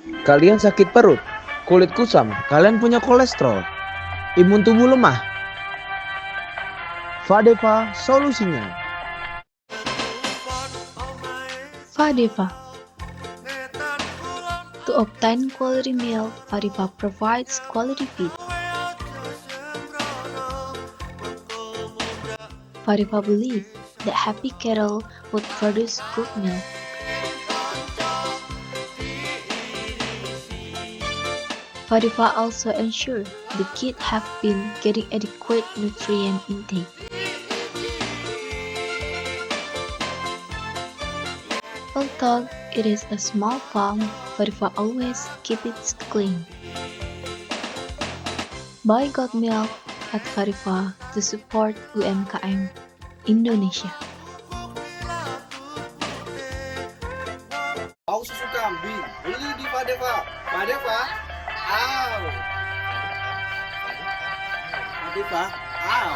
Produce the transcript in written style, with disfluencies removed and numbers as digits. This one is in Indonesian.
Kalian sakit perut, kulit kusam, kalian punya kolesterol, imun tubuh lemah. Fadeva solusinya. Fadeva. To obtain quality milk, Fadeva provides quality feed. Fadeva believes that happy cattle would produce good milk. Fadeva also ensures the kids have been getting adequate nutrient intake. Although it is a small farm, Fadeva always keeps it clean. Buy goat milk at Fadeva to support UMKM Indonesia. Mau susu kambing, beli di Fadeva. Fadeva, aw. Fadeva, aw.